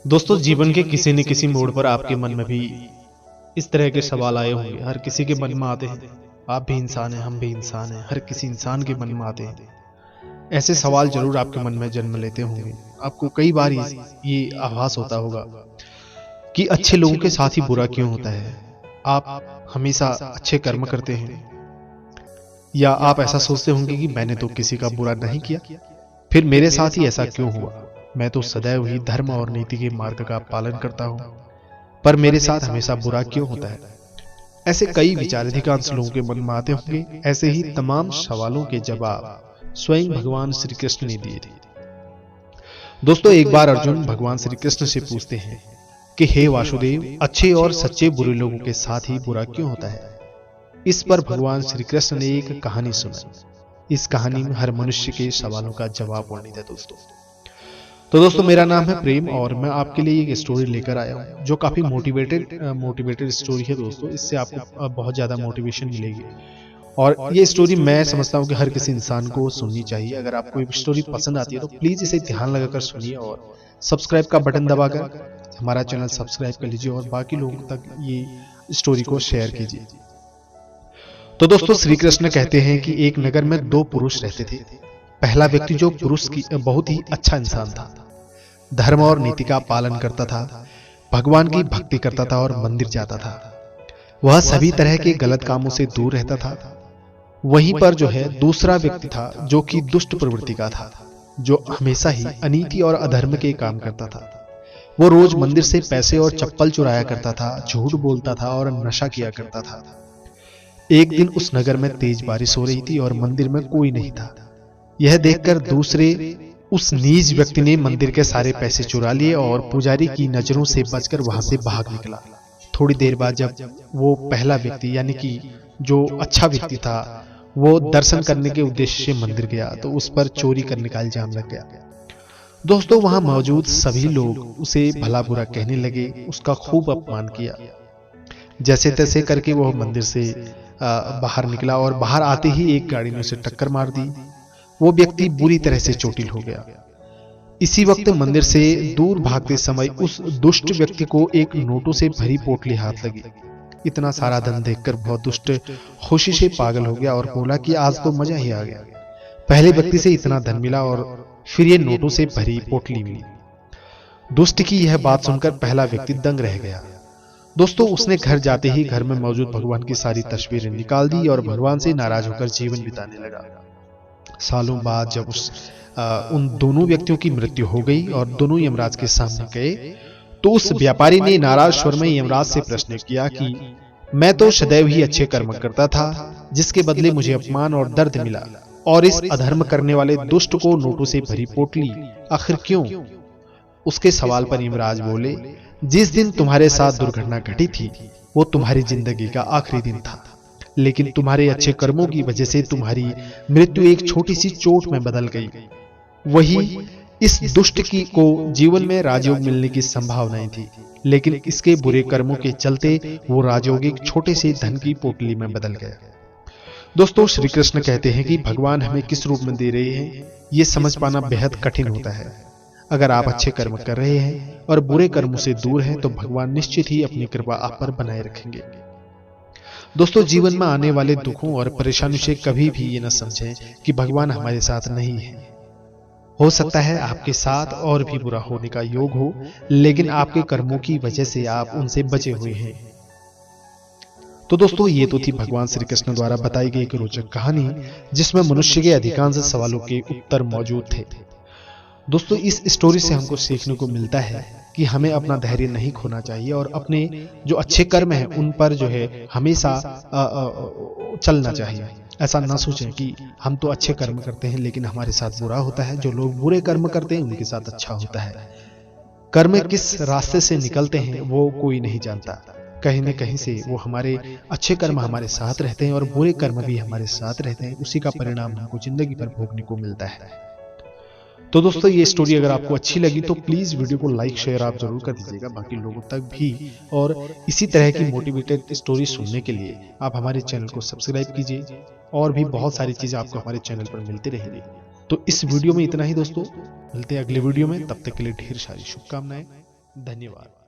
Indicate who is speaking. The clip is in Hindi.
Speaker 1: दोस्तों, जीवन के किसी न किसी मोड़ पर आपके मन में भी इस तरह के सवाल आए होंगे। हर किसी के मन में आते हैं। आप भी इंसान हैं, हम भी इंसान हैं, हर किसी इंसान के मन में आते हैं। ऐसे सवाल जरूर आपके मन में जन्म लेते होंगे। आपको कई बार ये आभास होता होगा कि अच्छे लोगों के साथ ही बुरा क्यों होता है। आप हमेशा अच्छे कर्म करते हैं, या आप ऐसा सोचते होंगे कि मैंने तो किसी का बुरा नहीं किया, फिर मेरे साथ ही ऐसा क्यों हुआ। मैं तो सदैव ही धर्म और नीति के मार्ग का पालन करता हूं, पर मेरे साथ हमेशा बुरा क्यों होता है। ऐसे कई विचार अधिकांश लोगों के मन में आते होंगे। ऐसे ही तमाम सवालों के जवाब स्वयं भगवान श्री कृष्ण ने दिए थे। दोस्तों, एक बार अर्जुन भगवान श्री कृष्ण से पूछते हैं कि हे वासुदेव, अच्छे और सच्चे बुरे लोगों के साथ ही बुरा क्यों होता है। इस पर भगवान श्री कृष्ण ने एक कहानी सुनाई। इस कहानी में हर मनुष्य के सवालों का जवाब वर्णित है। दोस्तों, मेरा नाम है प्रेम और मैं आपके लिए एक स्टोरी लेकर आया हूँ जो काफी मोटिवेटेड स्टोरी है। दोस्तों, इससे आपको बहुत ज्यादा मोटिवेशन मिलेगी और ये स्टोरी मैं समझता हूँ कि हर किसी इंसान को सुननी चाहिए। अगर आपको ये स्टोरी पसंद आती है तो प्लीज इसे ध्यान लगाकर सुनिए और सब्सक्राइब का बटन दबाकर हमारा चैनल सब्सक्राइब कर लीजिए और बाकी लोगों तक ये स्टोरी को शेयर कीजिए। तो दोस्तों, श्री कृष्ण कहते हैं कि एक नगर में दो पुरुष रहते थे। पहला व्यक्ति, जो पुरुष की बहुत ही अच्छा इंसान था, धर्म और नीति का पालन करता था, भगवान की भक्ति करता था और मंदिर जाता था। वह सभी तरह के गलत कामों से दूर रहता था। वहीं पर जो है दूसरा व्यक्ति था जो कि दुष्ट प्रवृत्ति का था, जो हमेशा ही अनीति और अधर्म के काम करता था। वो रोज मंदिर से पैसे और चप्पल चुराया करता था, झूठ बोलता था और नशा किया करता था। एक दिन उस नगर में तेज बारिश हो रही थी और मंदिर में कोई नहीं था। यह देखकर दूसरे उस नीच व्यक्ति ने मंदिर के सारे पैसे चुरा लिए और पुजारी की नजरों से बचकर वहां से भाग निकला। थोड़ी देर बाद जब वो पहला व्यक्ति यानी कि जो अच्छा व्यक्ति था वो दर्शन करने के उद्देश्य से मंदिर गया तो उस पर चोरी करने का इल्जाम लग गया। दोस्तों, वहां मौजूद सभी लोग उसे भला बुरा कहने लगे, उसका खूब अपमान किया। जैसे तैसे करके वो मंदिर से बाहर निकला और बाहर आते ही एक गाड़ी ने उसे टक्कर मार दी। वो व्यक्ति बुरी तरह से चोटिल हो गया। इसी वक्त मंदिर से दूर भागते समय उस दुष्ट व्यक्ति को एक नोटों से भरी पोटली हाथ लगी। इतना सारा धन देखकर बहुत दुष्ट खुशी से पागल हो गया और बोला कि आज तो मजा ही आ गया। पहले व्यक्ति से इतना धन मिला और फिर ये नोटों से भरी पोटली मिली। दुष्ट की यह बात सुनकर पहला व्यक्ति दंग रह गया। दोस्तों, उसने घर जाते ही घर में मौजूद भगवान की सारी तस्वीरें निकाल दी और भगवान से नाराज होकर जीवन बिताने लगा। सालों बाद जब उन दोनों व्यक्तियों की मृत्यु हो गई और दोनों यमराज के सामने गए तो उस व्यापारी ने नाराज स्वर में यमराज से प्रश्न किया कि मैं तो सदैव ही अच्छे कर्म करता था, जिसके बदले मुझे अपमान और दर्द मिला, और इस अधर्म करने वाले दुष्ट को नोटों से भरी पोटली आखिर क्यों। उसके सवाल पर यमराज बोले, जिस दिन तुम्हारे साथ दुर्घटना घटी थी वो तुम्हारी जिंदगी का आखिरी दिन था, लेकिन तुम्हारे अच्छे कर्मों की वजह से तुम्हारी मृत्यु एक छोटी सी चोट में बदल गई। वही इस दुष्ट की को जीवन में राजयोग मिलने की संभावनाएं थी, लेकिन इसके बुरे कर्मों के चलते वो राजयोग एक छोटे से धन की पोटली में बदल गया। दोस्तों, श्री कृष्ण कहते हैं कि भगवान हमें किस रूप में दे रहे हैं ये समझ पाना बेहद कठिन होता है। अगर आप अच्छे कर्म कर रहे हैं और बुरे कर्मों से दूर हैं तो भगवान निश्चित ही अपनी कृपा आप पर बनाए रखेंगे। दोस्तों, जीवन में आने वाले दुखों और परेशानियों से कभी भी ये न समझें कि भगवान हमारे साथ नहीं है। हो सकता है आपके साथ और भी बुरा होने का योग हो, लेकिन आपके कर्मों की वजह से आप उनसे बचे हुए हैं। तो दोस्तों, ये तो थी भगवान श्री कृष्ण द्वारा बताई गई एक रोचक कहानी जिसमें मनुष्य के अधिकांश सवालों के उत्तर मौजूद थे। दोस्तों, इस स्टोरी से हमको सीखने को मिलता है कि हमें अपना धैर्य नहीं खोना चाहिए और अपने जो अच्छे कर्म हैं उन पर जो है हमेशा चलना चाहिए। ऐसा ना सोचें कि हम तो अच्छे कर्म करते हैं लेकिन हमारे साथ बुरा होता है। जो लोग बुरे कर्म करते हैं उनके साथ अच्छा होता है। कर्म किस रास्ते से निकलते हैं वो कोई नहीं जानता। कहीं न कहीं से वो हमारे अच्छे कर्म हमारे साथ रहते हैं और बुरे कर्म भी हमारे साथ रहते हैं। उसी का परिणाम हमको जिंदगी भर भोगने को मिलता है। तो दोस्तों, ये स्टोरी अगर आपको अच्छी लगी तो प्लीज वीडियो को लाइक शेयर आप जरूर कर दीजिएगा बाकी लोगों तक भी। और इसी तरह की मोटिवेटेड स्टोरी सुनने के लिए आप हमारे चैनल को सब्सक्राइब कीजिए और भी बहुत सारी चीजें आपको हमारे चैनल पर मिलती रहेगी। तो इस वीडियो में इतना ही दोस्तों, मिलते हैं अगले वीडियो में। तब तक के लिए ढेर सारी शुभकामनाएं। धन्यवाद।